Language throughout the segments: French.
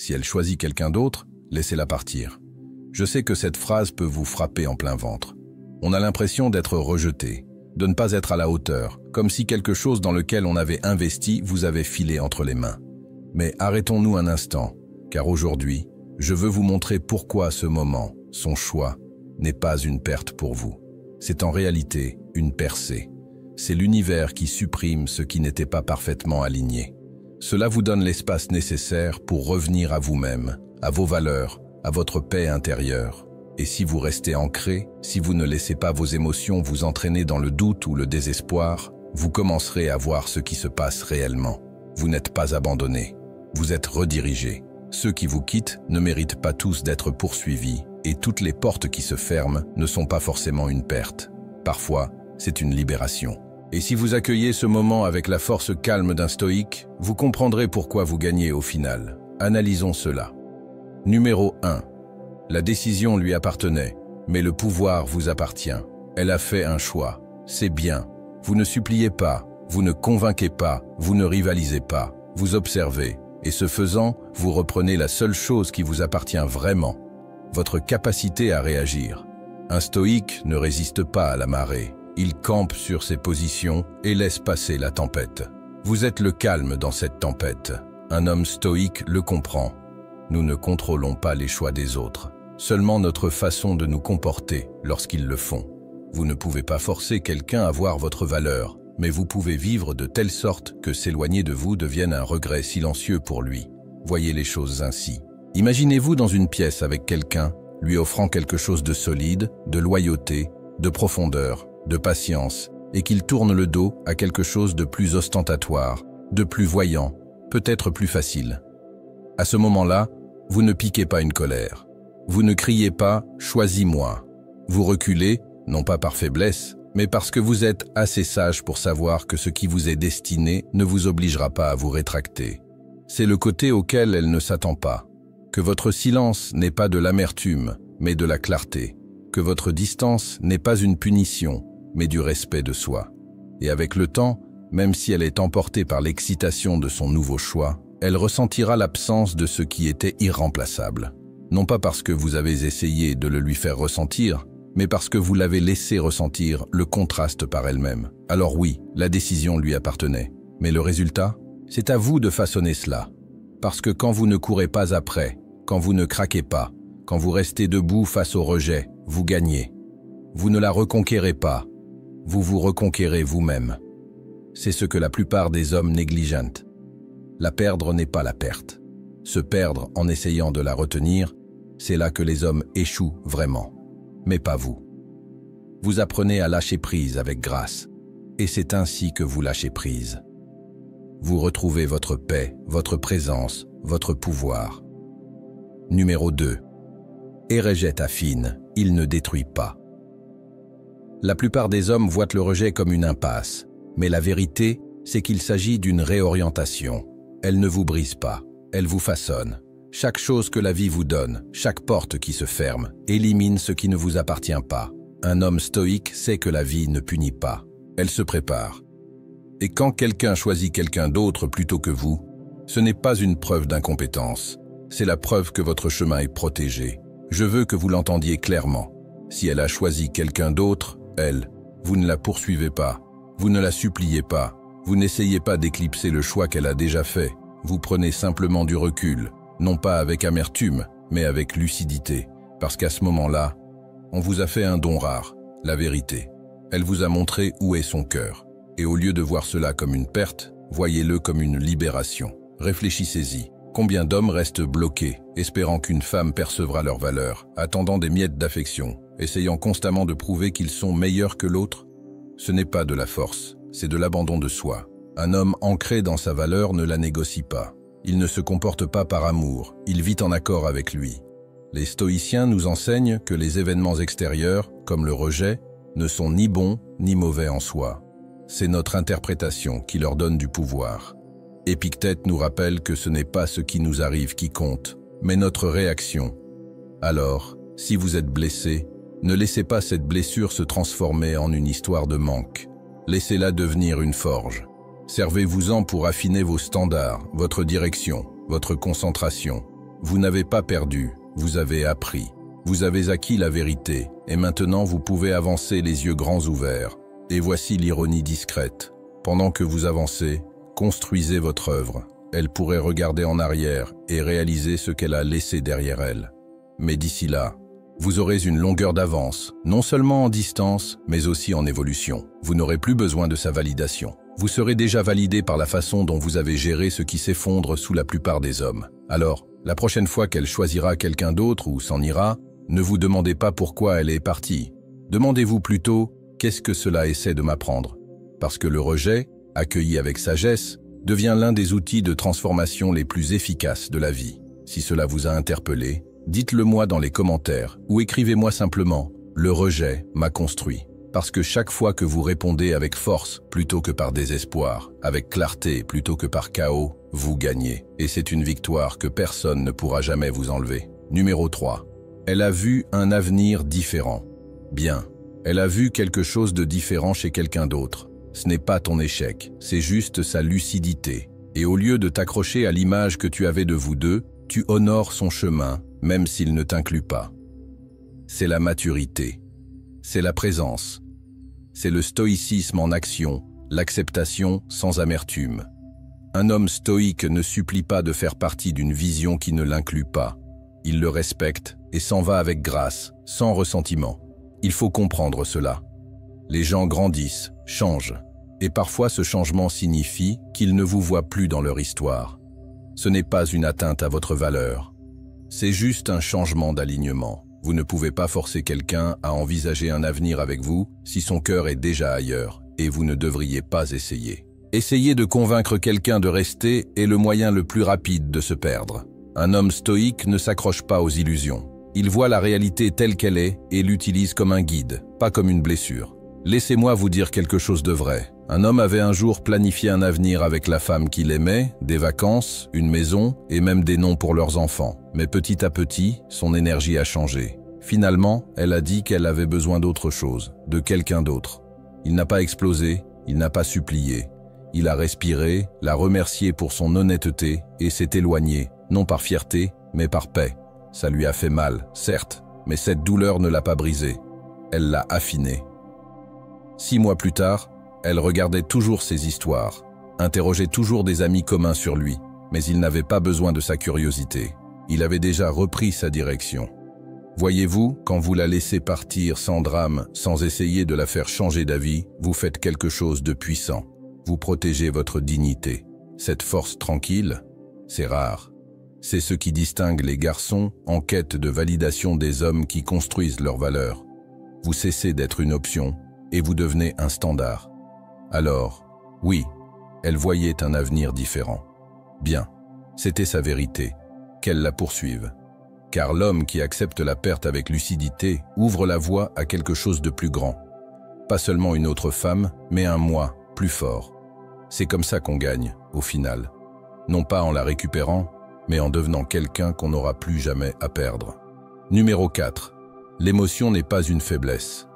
Si elle choisit quelqu'un d'autre, laissez-la partir. Je sais que cette phrase peut vous frapper en plein ventre. On a l'impression d'être rejeté, de ne pas être à la hauteur, comme si quelque chose dans lequel on avait investi vous avait filé entre les mains. Mais arrêtons-nous un instant, car aujourd'hui, je veux vous montrer pourquoi ce moment, son choix, n'est pas une perte pour vous. C'est en réalité une percée. C'est l'univers qui supprime ce qui n'était pas parfaitement aligné. Cela vous donne l'espace nécessaire pour revenir à vous-même, à vos valeurs, à votre paix intérieure. Et si vous restez ancré, si vous ne laissez pas vos émotions vous entraîner dans le doute ou le désespoir, vous commencerez à voir ce qui se passe réellement. Vous n'êtes pas abandonné, vous êtes redirigé. Ceux qui vous quittent ne méritent pas tous d'être poursuivis, et toutes les portes qui se ferment ne sont pas forcément une perte. Parfois, c'est une libération. Et si vous accueillez ce moment avec la force calme d'un stoïque, vous comprendrez pourquoi vous gagnez au final. Analysons cela. Numéro 1. La décision lui appartenait, mais le pouvoir vous appartient. Elle a fait un choix. C'est bien. Vous ne suppliez pas, vous ne convainquez pas, vous ne rivalisez pas. Vous observez, et ce faisant, vous reprenez la seule chose qui vous appartient vraiment, votre capacité à réagir. Un stoïque ne résiste pas à la marée. Il campe sur ses positions et laisse passer la tempête. Vous êtes le calme dans cette tempête. Un homme stoïque le comprend. Nous ne contrôlons pas les choix des autres, seulement notre façon de nous comporter lorsqu'ils le font. Vous ne pouvez pas forcer quelqu'un à voir votre valeur, mais vous pouvez vivre de telle sorte que s'éloigner de vous devienne un regret silencieux pour lui. Voyez les choses ainsi. Imaginez-vous dans une pièce avec quelqu'un, lui offrant quelque chose de solide, de loyauté, de profondeur, de patience, et qu'il tourne le dos à quelque chose de plus ostentatoire, de plus voyant, peut-être plus facile. À ce moment-là, vous ne piquez pas une colère. Vous ne criez pas « choisis-moi ». Vous reculez, non pas par faiblesse, mais parce que vous êtes assez sage pour savoir que ce qui vous est destiné ne vous obligera pas à vous rétracter. C'est le côté auquel elle ne s'attend pas. Que votre silence n'est pas de l'amertume, mais de la clarté. Que votre distance n'est pas une punition, mais du respect de soi. Et avec le temps, même si elle est emportée par l'excitation de son nouveau choix, elle ressentira l'absence de ce qui était irremplaçable. Non pas parce que vous avez essayé de le lui faire ressentir, mais parce que vous l'avez laissé ressentir le contraste par elle-même. Alors oui, la décision lui appartenait. Mais le résultat, c'est à vous de façonner cela. Parce que quand vous ne courez pas après, quand vous ne craquez pas, quand vous restez debout face au rejet, vous gagnez. Vous ne la reconquérez pas, vous vous reconquérez vous-même. C'est ce que la plupart des hommes négligentent. La perdre n'est pas la perte. Se perdre en essayant de la retenir, c'est là que les hommes échouent vraiment. Mais pas vous. Vous apprenez à lâcher prise avec grâce, et c'est ainsi que vous lâchez prise. Vous retrouvez votre paix, votre présence, votre pouvoir. Numéro 2. Et rejette affine, il ne détruit pas. La plupart des hommes voient le rejet comme une impasse, mais la vérité, c'est qu'il s'agit d'une réorientation. Elle ne vous brise pas, elle vous façonne. Chaque chose que la vie vous donne, chaque porte qui se ferme, élimine ce qui ne vous appartient pas. Un homme stoïque sait que la vie ne punit pas, elle se prépare. Et quand quelqu'un choisit quelqu'un d'autre plutôt que vous, ce n'est pas une preuve d'incompétence, c'est la preuve que votre chemin est protégé. Je veux que vous l'entendiez clairement. Si elle a choisi quelqu'un d'autre, elle, vous ne la poursuivez pas, vous ne la suppliez pas, vous n'essayez pas d'éclipser le choix qu'elle a déjà fait, vous prenez simplement du recul. Non pas avec amertume, mais avec lucidité, parce qu'à ce moment-là, on vous a fait un don rare, la vérité. Elle vous a montré où est son cœur, et au lieu de voir cela comme une perte, voyez-le comme une libération. Réfléchissez-y. Combien d'hommes restent bloqués, espérant qu'une femme percevra leur valeur, attendant des miettes d'affection, essayant constamment de prouver qu'ils sont meilleurs que l'autre? Ce n'est pas de la force, c'est de l'abandon de soi. Un homme ancré dans sa valeur ne la négocie pas. Il ne se comporte pas par amour, il vit en accord avec lui. Les stoïciens nous enseignent que les événements extérieurs, comme le rejet, ne sont ni bons ni mauvais en soi. C'est notre interprétation qui leur donne du pouvoir. Épictète nous rappelle que ce n'est pas ce qui nous arrive qui compte, mais notre réaction. Alors, si vous êtes blessé, ne laissez pas cette blessure se transformer en une histoire de manque. Laissez-la devenir une forge. Servez-vous-en pour affiner vos standards, votre direction, votre concentration. Vous n'avez pas perdu, vous avez appris. Vous avez acquis la vérité, et maintenant vous pouvez avancer les yeux grands ouverts. Et voici l'ironie discrète. Pendant que vous avancez, construisez votre œuvre. Elle pourrait regarder en arrière et réaliser ce qu'elle a laissé derrière elle. Mais d'ici là, vous aurez une longueur d'avance, non seulement en distance, mais aussi en évolution. Vous n'aurez plus besoin de sa validation. Vous serez déjà validé par la façon dont vous avez géré ce qui s'effondre sous la plupart des hommes. Alors, la prochaine fois qu'elle choisira quelqu'un d'autre ou s'en ira, ne vous demandez pas pourquoi elle est partie. Demandez-vous plutôt qu'est-ce que cela essaie de m'apprendre. Parce que le rejet, accueilli avec sagesse, devient l'un des outils de transformation les plus efficaces de la vie. Si cela vous a interpellé, dites-le moi dans les commentaires ou écrivez-moi simplement « Le rejet m'a construit ». Parce que chaque fois que vous répondez avec force plutôt que par désespoir, avec clarté plutôt que par chaos, vous gagnez. Et c'est une victoire que personne ne pourra jamais vous enlever. Numéro 3. Elle a vu un avenir différent. Bien. Elle a vu quelque chose de différent chez quelqu'un d'autre. Ce n'est pas ton échec, c'est juste sa lucidité. Et au lieu de t'accrocher à l'image que tu avais de vous deux, tu honores son chemin, même s'il ne t'inclut pas. C'est la maturité. C'est la présence. C'est le stoïcisme en action, l'acceptation sans amertume. Un homme stoïque ne supplie pas de faire partie d'une vision qui ne l'inclut pas. Il le respecte et s'en va avec grâce, sans ressentiment. Il faut comprendre cela. Les gens grandissent, changent, et parfois ce changement signifie qu'ils ne vous voient plus dans leur histoire. Ce n'est pas une atteinte à votre valeur. C'est juste un changement d'alignement. Vous ne pouvez pas forcer quelqu'un à envisager un avenir avec vous si son cœur est déjà ailleurs, et vous ne devriez pas essayer. Essayer de convaincre quelqu'un de rester est le moyen le plus rapide de se perdre. Un homme stoïque ne s'accroche pas aux illusions. Il voit la réalité telle qu'elle est et l'utilise comme un guide, pas comme une blessure. Laissez-moi vous dire quelque chose de vrai. Un homme avait un jour planifié un avenir avec la femme qu'il aimait, des vacances, une maison et même des noms pour leurs enfants. Mais petit à petit, son énergie a changé. Finalement, elle a dit qu'elle avait besoin d'autre chose, de quelqu'un d'autre. Il n'a pas explosé, il n'a pas supplié. Il a respiré, l'a remercié pour son honnêteté et s'est éloigné, non par fierté, mais par paix. Ça lui a fait mal, certes, mais cette douleur ne l'a pas brisé. Elle l'a affiné. 6 mois plus tard, elle regardait toujours ses histoires, interrogeait toujours des amis communs sur lui, mais il n'avait pas besoin de sa curiosité. Il avait déjà repris sa direction. Voyez-vous, quand vous la laissez partir sans drame, sans essayer de la faire changer d'avis, vous faites quelque chose de puissant. Vous protégez votre dignité. Cette force tranquille, c'est rare. C'est ce qui distingue les garçons en quête de validation des hommes qui construisent leurs valeurs. Vous cessez d'être une option et vous devenez un standard. Alors, oui, elle voyait un avenir différent. Bien, c'était sa vérité, qu'elle la poursuive. Car l'homme qui accepte la perte avec lucidité ouvre la voie à quelque chose de plus grand. Pas seulement une autre femme, mais un moi plus fort. C'est comme ça qu'on gagne, au final. Non pas en la récupérant, mais en devenant quelqu'un qu'on n'aura plus jamais à perdre. Numéro 4. L'émotion n'est pas une faiblesse.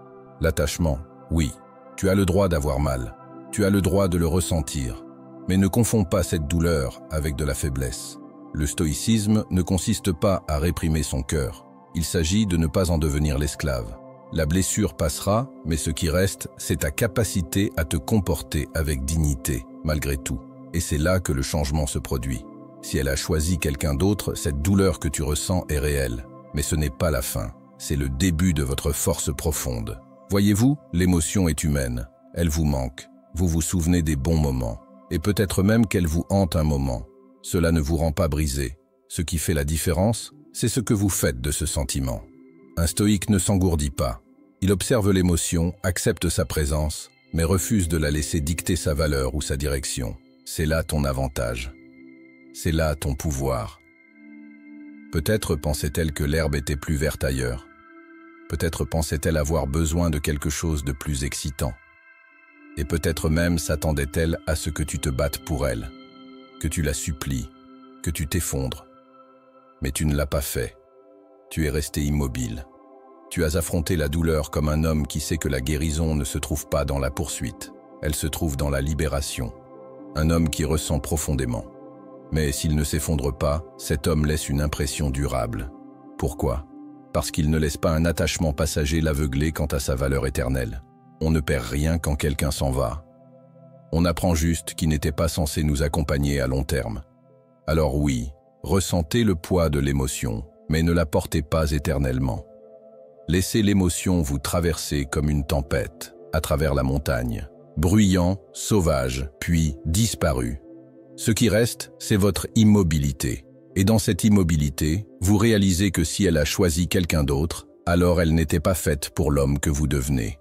L'attachement, oui, tu as le droit d'avoir mal. Tu as le droit de le ressentir. Mais ne confonds pas cette douleur avec de la faiblesse. Le stoïcisme ne consiste pas à réprimer son cœur. Il s'agit de ne pas en devenir l'esclave. La blessure passera, mais ce qui reste, c'est ta capacité à te comporter avec dignité, malgré tout. Et c'est là que le changement se produit. Si elle a choisi quelqu'un d'autre, cette douleur que tu ressens est réelle. Mais ce n'est pas la fin, c'est le début de votre force profonde. Voyez-vous, l'émotion est humaine. Elle vous manque. Vous vous souvenez des bons moments. Et peut-être même qu'elle vous hante un moment. Cela ne vous rend pas brisé. Ce qui fait la différence, c'est ce que vous faites de ce sentiment. Un stoïque ne s'engourdit pas. Il observe l'émotion, accepte sa présence, mais refuse de la laisser dicter sa valeur ou sa direction. C'est là ton avantage. C'est là ton pouvoir. Peut-être pensait-elle que l'herbe était plus verte ailleurs. Peut-être pensait-elle avoir besoin de quelque chose de plus excitant. Et peut-être même s'attendait-elle à ce que tu te battes pour elle, que tu la supplies, que tu t'effondres. Mais tu ne l'as pas fait. Tu es resté immobile. Tu as affronté la douleur comme un homme qui sait que la guérison ne se trouve pas dans la poursuite. Elle se trouve dans la libération. Un homme qui ressent profondément. Mais s'il ne s'effondre pas, cet homme laisse une impression durable. Pourquoi? Parce qu'il ne laisse pas un attachement passager l'aveugler quant à sa valeur éternelle. On ne perd rien quand quelqu'un s'en va. On apprend juste qu'il n'était pas censé nous accompagner à long terme. Alors oui, ressentez le poids de l'émotion, mais ne la portez pas éternellement. Laissez l'émotion vous traverser comme une tempête, à travers la montagne, bruyant, sauvage, puis disparu. Ce qui reste, c'est votre immobilité. Et dans cette immobilité, vous réalisez que si elle a choisi quelqu'un d'autre, alors elle n'était pas faite pour l'homme que vous devenez.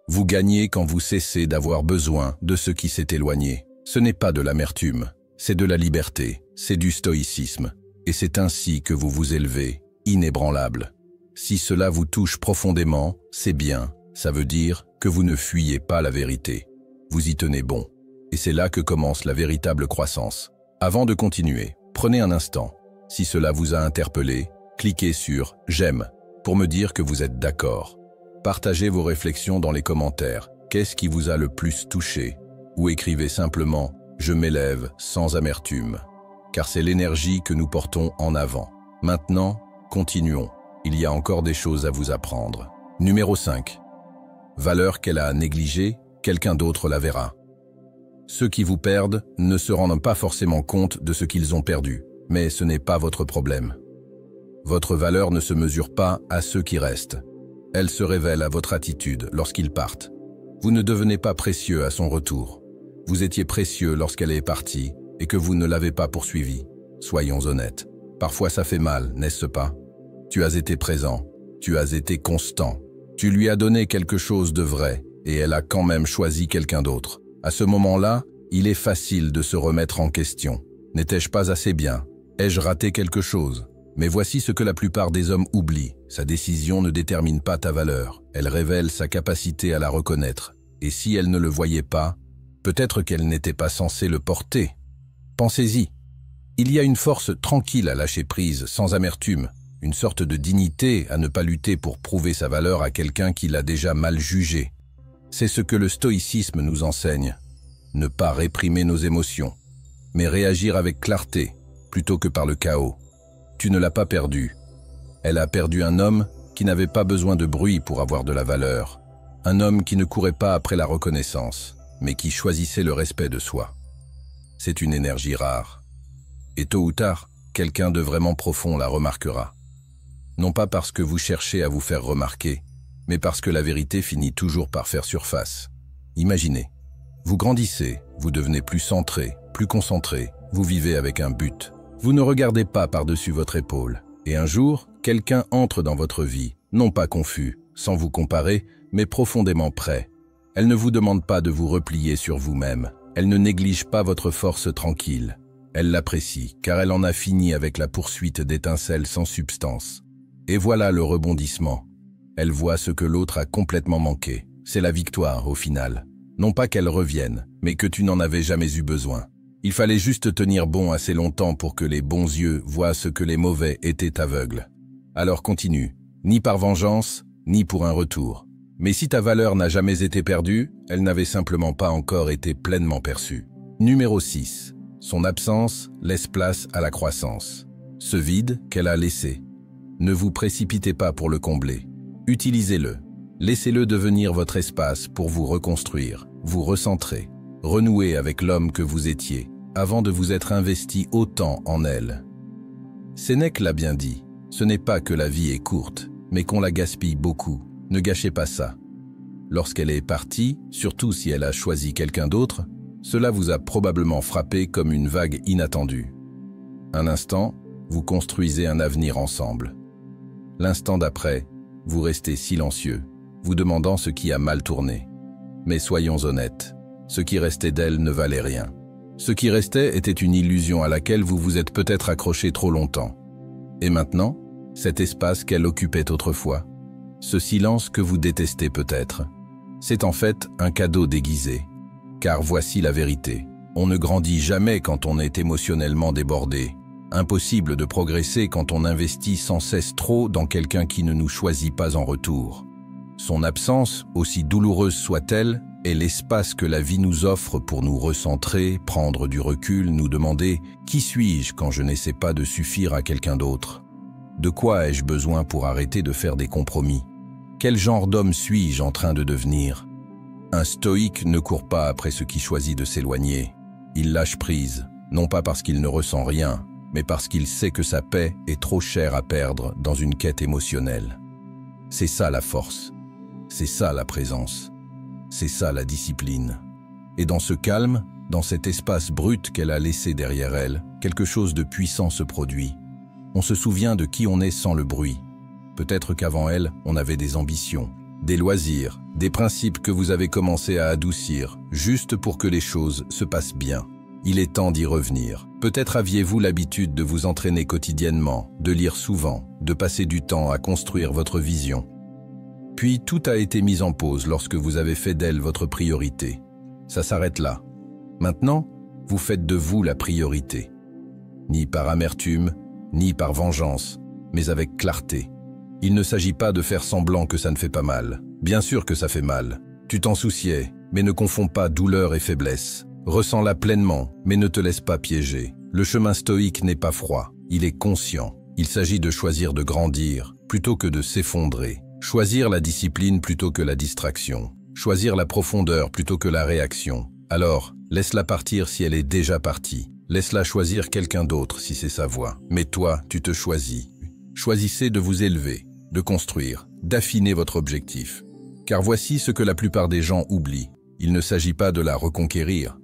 Vous gagnez quand vous cessez d'avoir besoin de ce qui s'est éloigné. Ce n'est pas de l'amertume, c'est de la liberté, c'est du stoïcisme. Et c'est ainsi que vous vous élevez, inébranlable. Si cela vous touche profondément, c'est bien. Ça veut dire que vous ne fuyez pas la vérité. Vous y tenez bon. Et c'est là que commence la véritable croissance. Avant de continuer, prenez un instant. Si cela vous a interpellé, cliquez sur « J'aime » pour me dire que vous êtes d'accord. Partagez vos réflexions dans les commentaires. Qu'est-ce qui vous a le plus touché? Ou écrivez simplement « Je m'élève sans amertume ». Car c'est l'énergie que nous portons en avant. Maintenant, continuons. Il y a encore des choses à vous apprendre. Numéro 5. Valeur qu'elle a négligée, quelqu'un d'autre la verra. Ceux qui vous perdent ne se rendent pas forcément compte de ce qu'ils ont perdu, mais ce n'est pas votre problème. Votre valeur ne se mesure pas à ceux qui restent. Elle se révèle à votre attitude lorsqu'ils partent. Vous ne devenez pas précieux à son retour. Vous étiez précieux lorsqu'elle est partie et que vous ne l'avez pas poursuivie. Soyons honnêtes. Parfois ça fait mal, n'est-ce pas? Tu as été présent, tu as été constant. Tu lui as donné quelque chose de vrai et elle a quand même choisi quelqu'un d'autre. À ce moment-là, il est facile de se remettre en question. N'étais-je pas assez bien? Ai-je raté quelque chose? Mais voici ce que la plupart des hommes oublient. Sa décision ne détermine pas ta valeur. Elle révèle sa capacité à la reconnaître. Et si elle ne le voyait pas, peut-être qu'elle n'était pas censée le porter. Pensez-y. Il y a une force tranquille à lâcher prise, sans amertume. Une sorte de dignité à ne pas lutter pour prouver sa valeur à quelqu'un qui l'a déjà mal jugé. C'est ce que le stoïcisme nous enseigne. Ne pas réprimer nos émotions, mais réagir avec clarté, plutôt que par le chaos. Tu ne l'as pas perdu. Elle a perdu un homme qui n'avait pas besoin de bruit pour avoir de la valeur. Un homme qui ne courait pas après la reconnaissance, mais qui choisissait le respect de soi. C'est une énergie rare. Et tôt ou tard, quelqu'un de vraiment profond la remarquera. Non pas parce que vous cherchez à vous faire remarquer, mais parce que la vérité finit toujours par faire surface. Imaginez, vous grandissez, vous devenez plus centré, plus concentré, vous vivez avec un but. Vous ne regardez pas par-dessus votre épaule. Et un jour, quelqu'un entre dans votre vie, non pas confus, sans vous comparer, mais profondément prêt. Elle ne vous demande pas de vous replier sur vous-même. Elle ne néglige pas votre force tranquille. Elle l'apprécie, car elle en a fini avec la poursuite d'étincelles sans substance. Et voilà le rebondissement. Elle voit ce que l'autre a complètement manqué. C'est la victoire, au final. Non pas qu'elle revienne, mais que tu n'en avais jamais eu besoin. Il fallait juste tenir bon assez longtemps pour que les bons yeux voient ce que les mauvais étaient aveugles. Alors continue, ni par vengeance, ni pour un retour. Mais si ta valeur n'a jamais été perdue, elle n'avait simplement pas encore été pleinement perçue. Numéro 6. Son absence laisse place à la croissance. Ce vide qu'elle a laissé. Ne vous précipitez pas pour le combler. Utilisez-le. Laissez-le devenir votre espace pour vous reconstruire, vous recentrer, renouer avec l'homme que vous étiez, avant de vous être investi autant en elle. Sénèque l'a bien dit, ce n'est pas que la vie est courte, mais qu'on la gaspille beaucoup. Ne gâchez pas ça. Lorsqu'elle est partie, surtout si elle a choisi quelqu'un d'autre, cela vous a probablement frappé comme une vague inattendue. Un instant, vous construisez un avenir ensemble. L'instant d'après, vous restez silencieux, vous demandant ce qui a mal tourné. Mais soyons honnêtes, ce qui restait d'elle ne valait rien. Ce qui restait était une illusion à laquelle vous vous êtes peut-être accroché trop longtemps. Et maintenant, cet espace qu'elle occupait autrefois, ce silence que vous détestez peut-être, c'est en fait un cadeau déguisé. Car voici la vérité. On ne grandit jamais quand on est émotionnellement débordé. Impossible de progresser quand on investit sans cesse trop dans quelqu'un qui ne nous choisit pas en retour. Son absence, aussi douloureuse soit-elle, est l'espace que la vie nous offre pour nous recentrer, prendre du recul, nous demander « Qui suis-je quand je n'essaie pas de suffire à quelqu'un d'autre ? De quoi ai-je besoin pour arrêter de faire des compromis ? Quel genre d'homme suis-je en train de devenir ?» Un stoïque ne court pas après ce qui choisit de s'éloigner. Il lâche prise, non pas parce qu'il ne ressent rien, mais parce qu'il sait que sa paix est trop chère à perdre dans une quête émotionnelle. C'est ça la force, c'est ça la présence. C'est ça la discipline. Et dans ce calme, dans cet espace brut qu'elle a laissé derrière elle, quelque chose de puissant se produit. On se souvient de qui on est sans le bruit. Peut-être qu'avant elle, on avait des ambitions, des loisirs, des principes que vous avez commencé à adoucir, juste pour que les choses se passent bien. Il est temps d'y revenir. Peut-être aviez-vous l'habitude de vous entraîner quotidiennement, de lire souvent, de passer du temps à construire votre vision. Puis tout a été mis en pause lorsque vous avez fait d'elle votre priorité. Ça s'arrête là. Maintenant, vous faites de vous la priorité. Ni par amertume, ni par vengeance, mais avec clarté. Il ne s'agit pas de faire semblant que ça ne fait pas mal. Bien sûr que ça fait mal. Tu t'en souciais, mais ne confonds pas douleur et faiblesse. Ressens-la pleinement, mais ne te laisse pas piéger. Le chemin stoïque n'est pas froid, il est conscient. Il s'agit de choisir de grandir, plutôt que de s'effondrer. Choisir la discipline plutôt que la distraction. Choisir la profondeur plutôt que la réaction. Alors, laisse-la partir si elle est déjà partie. Laisse-la choisir quelqu'un d'autre si c'est sa voie. Mais toi, tu te choisis. Choisissez de vous élever, de construire, d'affiner votre objectif. Car voici ce que la plupart des gens oublient. Il ne s'agit pas de la reconquérir.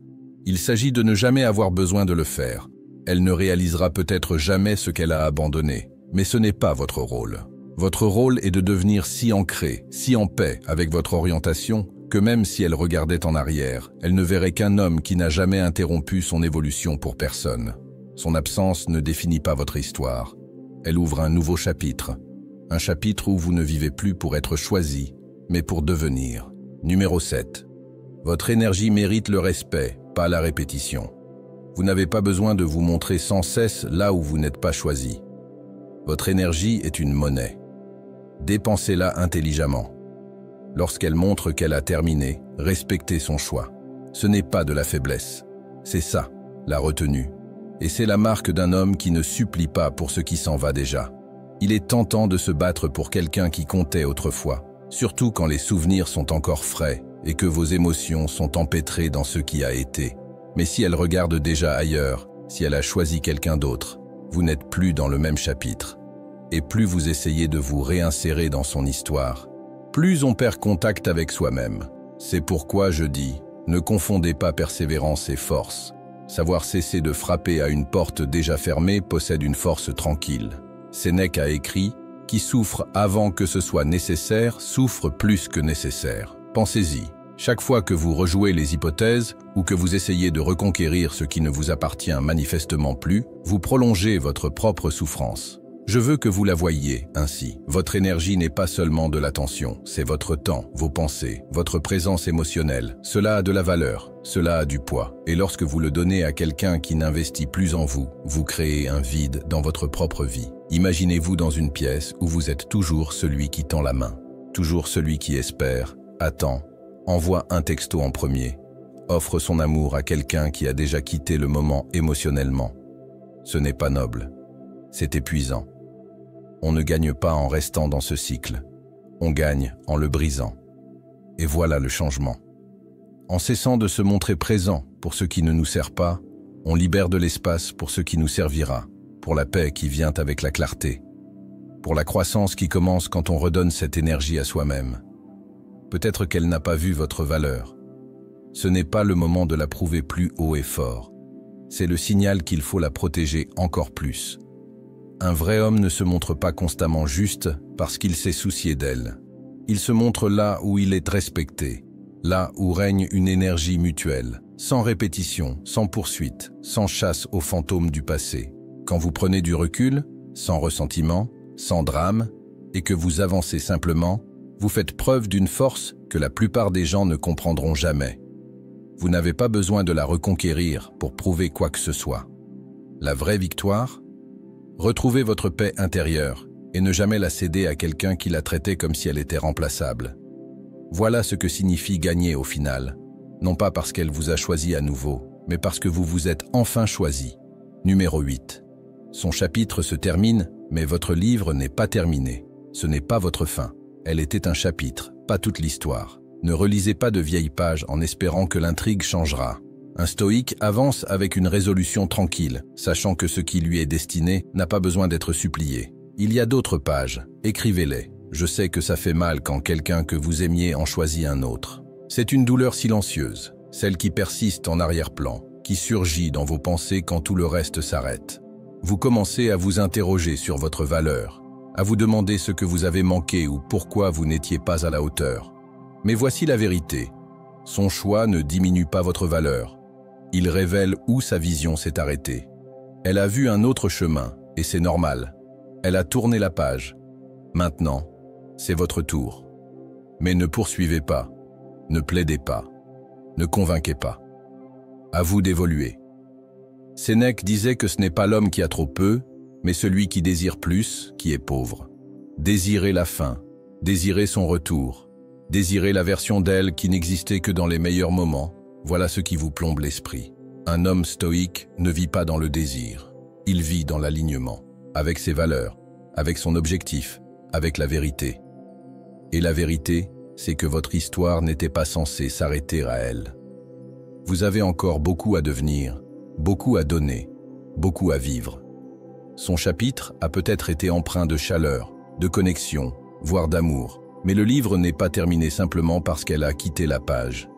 Il s'agit de ne jamais avoir besoin de le faire. Elle ne réalisera peut-être jamais ce qu'elle a abandonné. Mais ce n'est pas votre rôle. Votre rôle est de devenir si ancré, si en paix avec votre orientation, que même si elle regardait en arrière, elle ne verrait qu'un homme qui n'a jamais interrompu son évolution pour personne. Son absence ne définit pas votre histoire. Elle ouvre un nouveau chapitre. Un chapitre où vous ne vivez plus pour être choisi, mais pour devenir. Numéro 7. Votre énergie mérite le respect, pas la répétition. Vous n'avez pas besoin de vous montrer sans cesse là où vous n'êtes pas choisi. Votre énergie est une monnaie. Dépensez-la intelligemment. Lorsqu'elle montre qu'elle a terminé, respectez son choix. Ce n'est pas de la faiblesse. C'est ça, la retenue. Et c'est la marque d'un homme qui ne supplie pas pour ce qui s'en va déjà. Il est tentant de se battre pour quelqu'un qui comptait autrefois, surtout quand les souvenirs sont encore frais et que vos émotions sont empêtrées dans ce qui a été. Mais si elle regarde déjà ailleurs, si elle a choisi quelqu'un d'autre, vous n'êtes plus dans le même chapitre. Et plus vous essayez de vous réinsérer dans son histoire, plus on perd contact avec soi-même. C'est pourquoi je dis, ne confondez pas persévérance et force. Savoir cesser de frapper à une porte déjà fermée possède une force tranquille. Sénèque a écrit « Qui souffre avant que ce soit nécessaire, souffre plus que nécessaire ». Pensez-y, chaque fois que vous rejouez les hypothèses ou que vous essayez de reconquérir ce qui ne vous appartient manifestement plus, vous prolongez votre propre souffrance. Je veux que vous la voyiez ainsi. Votre énergie n'est pas seulement de l'attention, c'est votre temps, vos pensées, votre présence émotionnelle. Cela a de la valeur, cela a du poids. Et lorsque vous le donnez à quelqu'un qui n'investit plus en vous, vous créez un vide dans votre propre vie. Imaginez-vous dans une pièce où vous êtes toujours celui qui tend la main, toujours celui qui espère, attend, envoie un texto en premier, offre son amour à quelqu'un qui a déjà quitté le moment émotionnellement. Ce n'est pas noble, c'est épuisant. On ne gagne pas en restant dans ce cycle, on gagne en le brisant. Et voilà le changement. En cessant de se montrer présent pour ce qui ne nous sert pas, on libère de l'espace pour ce qui nous servira, pour la paix qui vient avec la clarté, pour la croissance qui commence quand on redonne cette énergie à soi-même. Peut-être qu'elle n'a pas vu votre valeur. Ce n'est pas le moment de la prouver plus haut et fort. C'est le signal qu'il faut la protéger encore plus. Un vrai homme ne se montre pas constamment juste parce qu'il s'est soucié d'elle. Il se montre là où il est respecté, là où règne une énergie mutuelle, sans répétition, sans poursuite, sans chasse aux fantômes du passé. Quand vous prenez du recul, sans ressentiment, sans drame, et que vous avancez simplement, vous faites preuve d'une force que la plupart des gens ne comprendront jamais. Vous n'avez pas besoin de la reconquérir pour prouver quoi que ce soit. La vraie victoire ? Retrouvez votre paix intérieure et ne jamais la céder à quelqu'un qui la traitait comme si elle était remplaçable. Voilà ce que signifie gagner au final. Non pas parce qu'elle vous a choisi à nouveau, mais parce que vous vous êtes enfin choisi. Numéro 8. Son chapitre se termine, mais votre livre n'est pas terminé. Ce n'est pas votre fin. Elle était un chapitre, pas toute l'histoire. Ne relisez pas de vieilles pages en espérant que l'intrigue changera. Un stoïque avance avec une résolution tranquille, sachant que ce qui lui est destiné n'a pas besoin d'être supplié. Il y a d'autres pages, écrivez-les. Je sais que ça fait mal quand quelqu'un que vous aimiez en choisit un autre. C'est une douleur silencieuse, celle qui persiste en arrière-plan, qui surgit dans vos pensées quand tout le reste s'arrête. Vous commencez à vous interroger sur votre valeur, à vous demander ce que vous avez manqué ou pourquoi vous n'étiez pas à la hauteur. Mais voici la vérité. Son choix ne diminue pas votre valeur. Il révèle où sa vision s'est arrêtée. Elle a vu un autre chemin, et c'est normal. Elle a tourné la page. Maintenant, c'est votre tour. Mais ne poursuivez pas, ne plaidez pas, ne convainquez pas. À vous d'évoluer. Sénèque disait que ce n'est pas l'homme qui a trop peu, mais celui qui désire plus, qui est pauvre. Désirez la fin, désirez son retour, désirez la version d'elle qui n'existait que dans les meilleurs moments, voilà ce qui vous plombe l'esprit. Un homme stoïque ne vit pas dans le désir, il vit dans l'alignement, avec ses valeurs, avec son objectif, avec la vérité. Et la vérité, c'est que votre histoire n'était pas censée s'arrêter à elle. Vous avez encore beaucoup à devenir, beaucoup à donner, beaucoup à vivre. Son chapitre a peut-être été empreint de chaleur, de connexion, voire d'amour, mais le livre n'est pas terminé simplement parce qu'elle a quitté la page.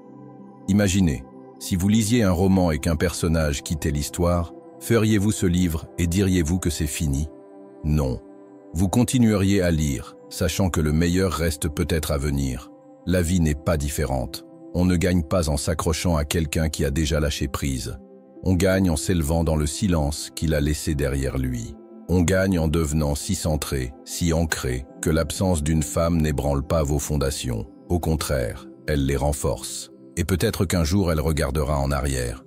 Imaginez, si vous lisiez un roman et qu'un personnage quittait l'histoire, feriez-vous ce livre et diriez-vous que c'est fini? Non. Vous continueriez à lire, sachant que le meilleur reste peut-être à venir. La vie n'est pas différente. On ne gagne pas en s'accrochant à quelqu'un qui a déjà lâché prise. On gagne en s'élevant dans le silence qu'il a laissé derrière lui. On gagne en devenant si centré, si ancré, que l'absence d'une femme n'ébranle pas vos fondations. Au contraire, elle les renforce. Et peut-être qu'un jour elle regardera en arrière.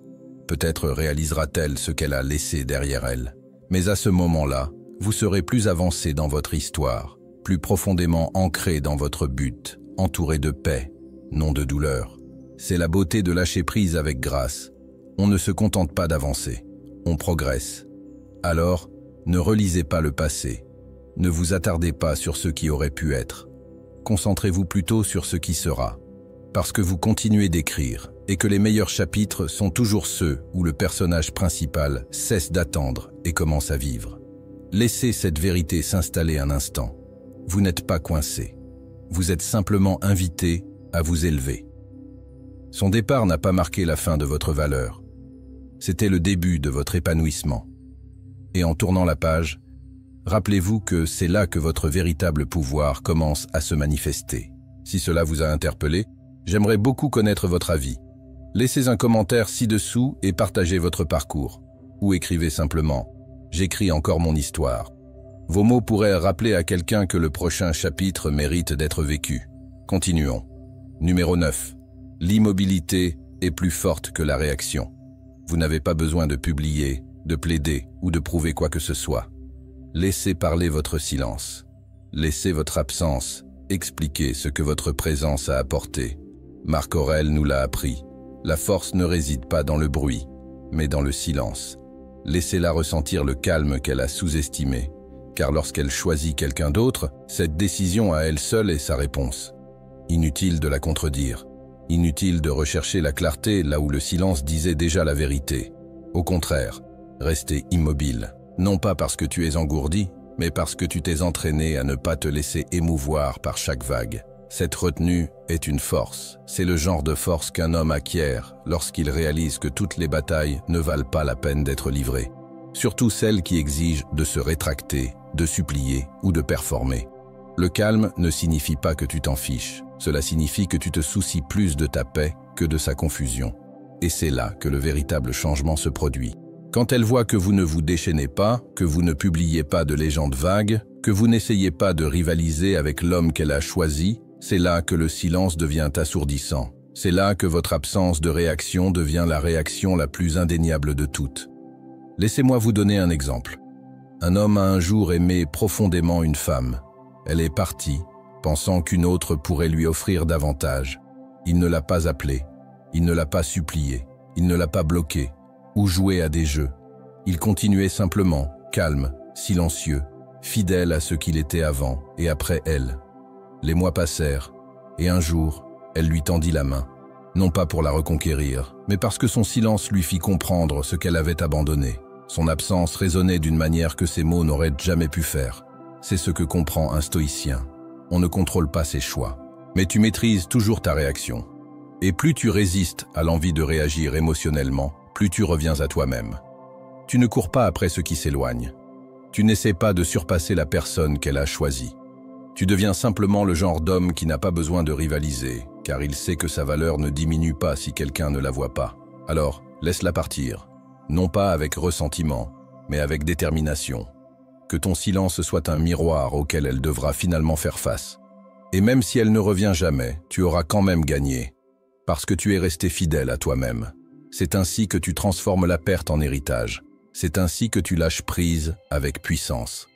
Peut-être réalisera-t-elle ce qu'elle a laissé derrière elle. Mais à ce moment-là, vous serez plus avancé dans votre histoire, plus profondément ancré dans votre but, entouré de paix, non de douleur. C'est la beauté de lâcher prise avec grâce. On ne se contente pas d'avancer, on progresse. Alors, ne relisez pas le passé. Ne vous attardez pas sur ce qui aurait pu être. Concentrez-vous plutôt sur ce qui sera. Parce que vous continuez d'écrire, et que les meilleurs chapitres sont toujours ceux où le personnage principal cesse d'attendre et commence à vivre. Laissez cette vérité s'installer un instant. Vous n'êtes pas coincé. Vous êtes simplement invité à vous élever. Son départ n'a pas marqué la fin de votre valeur. C'était le début de votre épanouissement. Et en tournant la page, rappelez-vous que c'est là que votre véritable pouvoir commence à se manifester. Si cela vous a interpellé, j'aimerais beaucoup connaître votre avis. Laissez un commentaire ci-dessous et partagez votre parcours. Ou écrivez simplement « J'écris encore mon histoire ». Vos mots pourraient rappeler à quelqu'un que le prochain chapitre mérite d'être vécu. Continuons. Numéro 9. L'immobilité est plus forte que la réaction. Vous n'avez pas besoin de publier, de plaider ou de prouver quoi que ce soit. Laissez parler votre silence. Laissez votre absence expliquer ce que votre présence a apporté. Marc Aurèle nous l'a appris. La force ne réside pas dans le bruit, mais dans le silence. Laissez-la ressentir le calme qu'elle a sous-estimé, car lorsqu'elle choisit quelqu'un d'autre, cette décision à elle seule est sa réponse. Inutile de la contredire. Inutile de rechercher la clarté là où le silence disait déjà la vérité. Au contraire, restez immobile. Non pas parce que tu es engourdi, mais parce que tu t'es entraîné à ne pas te laisser émouvoir par chaque vague. Cette retenue est une force. C'est le genre de force qu'un homme acquiert lorsqu'il réalise que toutes les batailles ne valent pas la peine d'être livrées. Surtout celles qui exigent de se rétracter, de supplier ou de performer. Le calme ne signifie pas que tu t'en fiches. Cela signifie que tu te soucies plus de ta paix que de sa confusion. Et c'est là que le véritable changement se produit. Quand elle voit que vous ne vous déchaînez pas, que vous ne publiez pas de légendes vagues, que vous n'essayez pas de rivaliser avec l'homme qu'elle a choisi, c'est là que le silence devient assourdissant. C'est là que votre absence de réaction devient la réaction la plus indéniable de toutes. Laissez-moi vous donner un exemple. Un homme a un jour aimé profondément une femme. Elle est partie, pensant qu'une autre pourrait lui offrir davantage. Il ne l'a pas appelée, il ne l'a pas suppliée, il ne l'a pas bloquée, ou joué à des jeux. Il continuait simplement, calme, silencieux, fidèle à ce qu'il était avant et après elle. Les mois passèrent, et un jour, elle lui tendit la main, non pas pour la reconquérir, mais parce que son silence lui fit comprendre ce qu'elle avait abandonné. Son absence résonnait d'une manière que ses mots n'auraient jamais pu faire. C'est ce que comprend un stoïcien. On ne contrôle pas ses choix, mais tu maîtrises toujours ta réaction. Et plus tu résistes à l'envie de réagir émotionnellement, plus tu reviens à toi-même. Tu ne cours pas après ce qui s'éloigne. Tu n'essaies pas de surpasser la personne qu'elle a choisie. Tu deviens simplement le genre d'homme qui n'a pas besoin de rivaliser, car il sait que sa valeur ne diminue pas si quelqu'un ne la voit pas. Alors, laisse-la partir, non pas avec ressentiment, mais avec détermination. Que ton silence soit un miroir auquel elle devra finalement faire face. Et même si elle ne revient jamais, tu auras quand même gagné, parce que tu es resté fidèle à toi-même. C'est ainsi que tu transformes la perte en héritage. C'est ainsi que tu lâches prise avec puissance.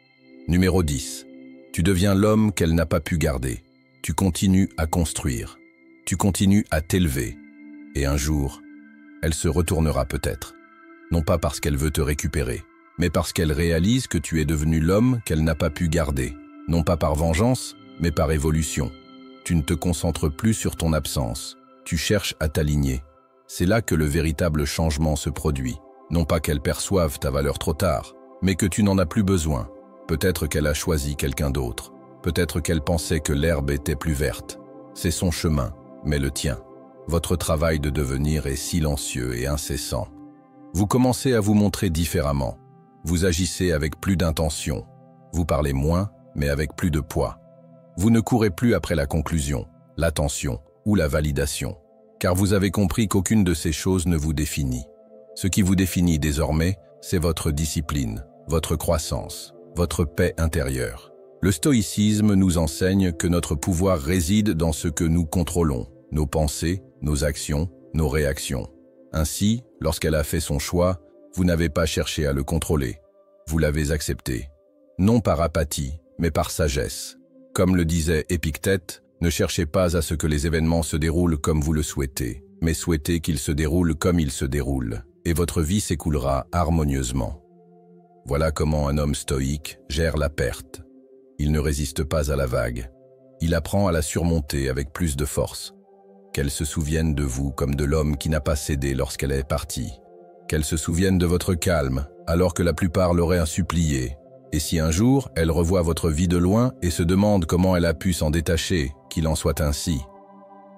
Numéro 10. Tu deviens l'homme qu'elle n'a pas pu garder. Tu continues à construire. Tu continues à t'élever. Et un jour, elle se retournera peut-être. Non pas parce qu'elle veut te récupérer, mais parce qu'elle réalise que tu es devenu l'homme qu'elle n'a pas pu garder. Non pas par vengeance, mais par évolution. Tu ne te concentres plus sur ton absence. Tu cherches à t'aligner. C'est là que le véritable changement se produit. Non pas qu'elle perçoive ta valeur trop tard, mais que tu n'en as plus besoin. Peut-être qu'elle a choisi quelqu'un d'autre. Peut-être qu'elle pensait que l'herbe était plus verte. C'est son chemin, mais le tien. Votre travail de devenir est silencieux et incessant. Vous commencez à vous montrer différemment. Vous agissez avec plus d'intention. Vous parlez moins, mais avec plus de poids. Vous ne courez plus après la conclusion, l'attention ou la validation, car vous avez compris qu'aucune de ces choses ne vous définit. Ce qui vous définit désormais, c'est votre discipline, votre croissance, votre paix intérieure. Le stoïcisme nous enseigne que notre pouvoir réside dans ce que nous contrôlons, nos pensées, nos actions, nos réactions. Ainsi, lorsqu'elle a fait son choix, vous n'avez pas cherché à le contrôler. Vous l'avez accepté. Non par apathie, mais par sagesse. Comme le disait Épictète, ne cherchez pas à ce que les événements se déroulent comme vous le souhaitez, mais souhaitez qu'ils se déroulent comme ils se déroulent, et votre vie s'écoulera harmonieusement. Voilà comment un homme stoïque gère la perte. Il ne résiste pas à la vague. Il apprend à la surmonter avec plus de force. Qu'elle se souvienne de vous comme de l'homme qui n'a pas cédé lorsqu'elle est partie. Qu'elle se souvienne de votre calme, alors que la plupart l'auraient supplié. Et si un jour, elle revoit votre vie de loin et se demande comment elle a pu s'en détacher, qu'il en soit ainsi.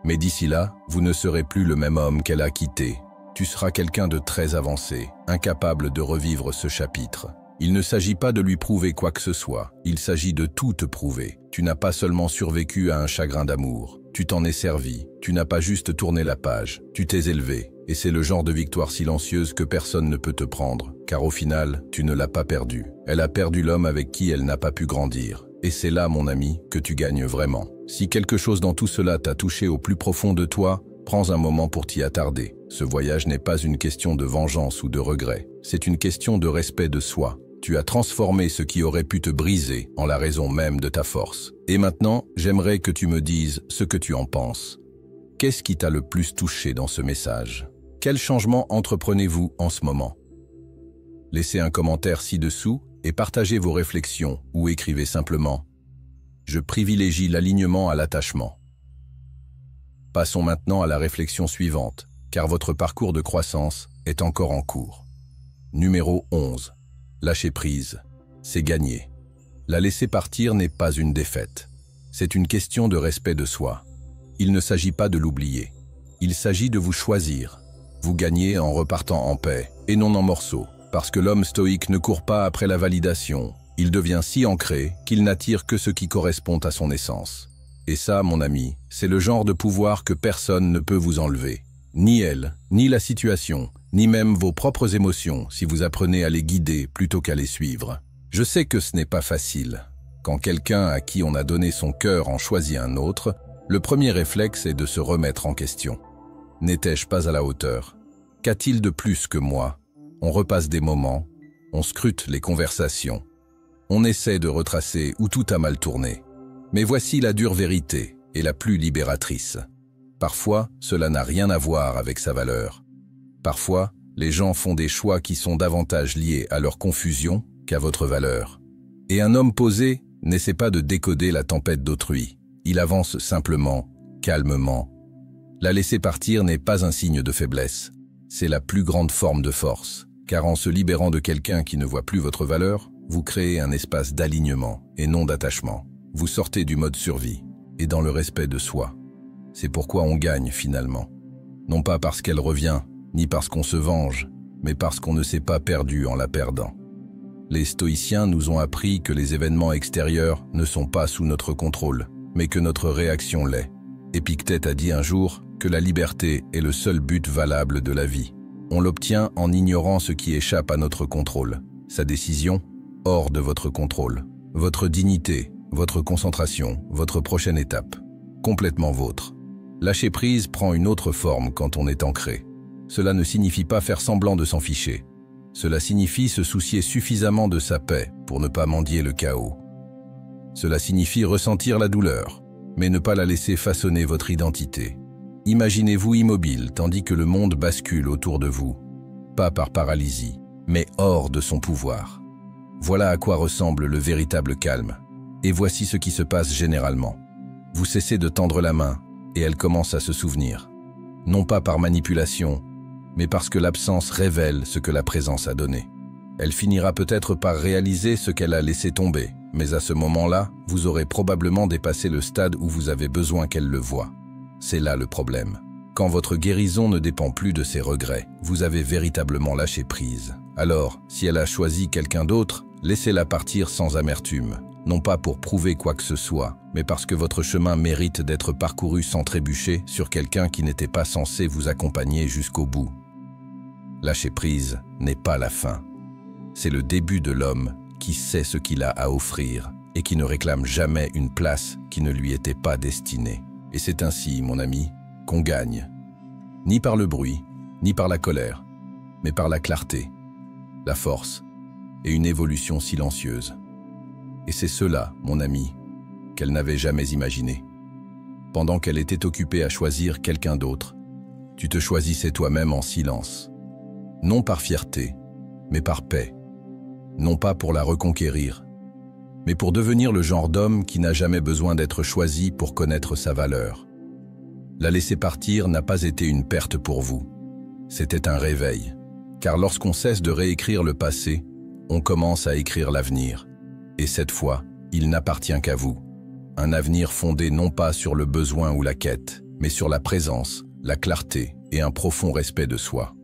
Mais d'ici là, vous ne serez plus le même homme qu'elle a quitté. Tu seras quelqu'un de très avancé, incapable de revivre ce chapitre. Il ne s'agit pas de lui prouver quoi que ce soit, il s'agit de tout te prouver. Tu n'as pas seulement survécu à un chagrin d'amour, tu t'en es servi, tu n'as pas juste tourné la page, tu t'es élevé. Et c'est le genre de victoire silencieuse que personne ne peut te prendre, car au final, tu ne l'as pas perdu. Elle a perdu l'homme avec qui elle n'a pas pu grandir. Et c'est là, mon ami, que tu gagnes vraiment. Si quelque chose dans tout cela t'a touché au plus profond de toi, prends un moment pour t'y attarder. Ce voyage n'est pas une question de vengeance ou de regret, c'est une question de respect de soi. Tu as transformé ce qui aurait pu te briser en la raison même de ta force. Et maintenant, j'aimerais que tu me dises ce que tu en penses. Qu'est-ce qui t'a le plus touché dans ce message ? Quel changement entreprenez-vous en ce moment? Laissez un commentaire ci-dessous et partagez vos réflexions ou écrivez simplement « Je privilégie l'alignement à l'attachement ». Passons maintenant à la réflexion suivante, car votre parcours de croissance est encore en cours. Numéro 11. Lâcher prise, c'est gagner. La laisser partir n'est pas une défaite. C'est une question de respect de soi. Il ne s'agit pas de l'oublier. Il s'agit de vous choisir. Vous gagnez en repartant en paix, et non en morceaux, parce que l'homme stoïque ne court pas après la validation. Il devient si ancré qu'il n'attire que ce qui correspond à son essence. Et ça, mon ami, c'est le genre de pouvoir que personne ne peut vous enlever. Ni elle, ni la situation, ni même vos propres émotions, si vous apprenez à les guider plutôt qu'à les suivre. Je sais que ce n'est pas facile. Quand quelqu'un à qui on a donné son cœur en choisit un autre, le premier réflexe est de se remettre en question. N'étais-je pas à la hauteur? Qu'a-t-il de plus que moi? On repasse des moments, on scrute les conversations, on essaie de retracer où tout a mal tourné. Mais voici la dure vérité, et la plus libératrice. Parfois, cela n'a rien à voir avec sa valeur. Parfois, les gens font des choix qui sont davantage liés à leur confusion qu'à votre valeur. Et un homme posé n'essaie pas de décoder la tempête d'autrui. Il avance simplement, calmement. La laisser partir n'est pas un signe de faiblesse. C'est la plus grande forme de force. Car en se libérant de quelqu'un qui ne voit plus votre valeur, vous créez un espace d'alignement et non d'attachement. Vous sortez du mode survie et dans le respect de soi. C'est pourquoi on gagne finalement. Non pas parce qu'elle revient, ni parce qu'on se venge, mais parce qu'on ne s'est pas perdu en la perdant. Les stoïciens nous ont appris que les événements extérieurs ne sont pas sous notre contrôle, mais que notre réaction l'est. Épictète a dit un jour que la liberté est le seul but valable de la vie. On l'obtient en ignorant ce qui échappe à notre contrôle. Sa décision, hors de votre contrôle. Votre dignité, votre concentration, votre prochaine étape, complètement vôtre. Lâcher prise prend une autre forme quand on est ancré. Cela ne signifie pas faire semblant de s'en ficher. Cela signifie se soucier suffisamment de sa paix pour ne pas mendier le chaos. Cela signifie ressentir la douleur, mais ne pas la laisser façonner votre identité. Imaginez-vous immobile tandis que le monde bascule autour de vous, pas par paralysie, mais hors de son pouvoir. Voilà à quoi ressemble le véritable calme. Et voici ce qui se passe généralement. Vous cessez de tendre la main, et elle commence à se souvenir. Non pas par manipulation, mais parce que l'absence révèle ce que la présence a donné. Elle finira peut-être par réaliser ce qu'elle a laissé tomber, mais à ce moment-là, vous aurez probablement dépassé le stade où vous avez besoin qu'elle le voie. C'est là le problème. Quand votre guérison ne dépend plus de ses regrets, vous avez véritablement lâché prise. Alors, si elle a choisi quelqu'un d'autre, laissez-la partir sans amertume. Non pas pour prouver quoi que ce soit, mais parce que votre chemin mérite d'être parcouru sans trébucher sur quelqu'un qui n'était pas censé vous accompagner jusqu'au bout. Lâcher prise n'est pas la fin. C'est le début de l'homme qui sait ce qu'il a à offrir et qui ne réclame jamais une place qui ne lui était pas destinée. Et c'est ainsi, mon ami, qu'on gagne. Ni par le bruit, ni par la colère, mais par la clarté, la force et une évolution silencieuse. Et c'est cela, mon ami, qu'elle n'avait jamais imaginé. Pendant qu'elle était occupée à choisir quelqu'un d'autre, tu te choisissais toi-même en silence. Non par fierté, mais par paix. Non pas pour la reconquérir, mais pour devenir le genre d'homme qui n'a jamais besoin d'être choisi pour connaître sa valeur. La laisser partir n'a pas été une perte pour vous. C'était un réveil. Car lorsqu'on cesse de réécrire le passé, on commence à écrire l'avenir. Et cette fois, il n'appartient qu'à vous. Un avenir fondé non pas sur le besoin ou la quête, mais sur la présence, la clarté et un profond respect de soi.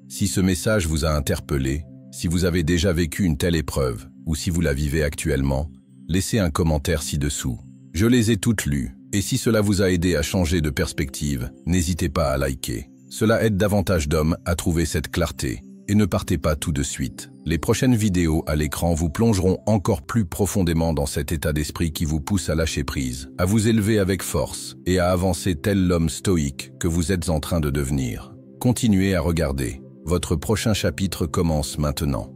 Si ce message vous a interpellé, si vous avez déjà vécu une telle épreuve, ou si vous la vivez actuellement, laissez un commentaire ci-dessous. Je les ai toutes lues, et si cela vous a aidé à changer de perspective, n'hésitez pas à liker. Cela aide davantage d'hommes à trouver cette clarté. Et ne partez pas tout de suite. Les prochaines vidéos à l'écran vous plongeront encore plus profondément dans cet état d'esprit qui vous pousse à lâcher prise, à vous élever avec force et à avancer tel l'homme stoïque que vous êtes en train de devenir. Continuez à regarder. Votre prochain chapitre commence maintenant.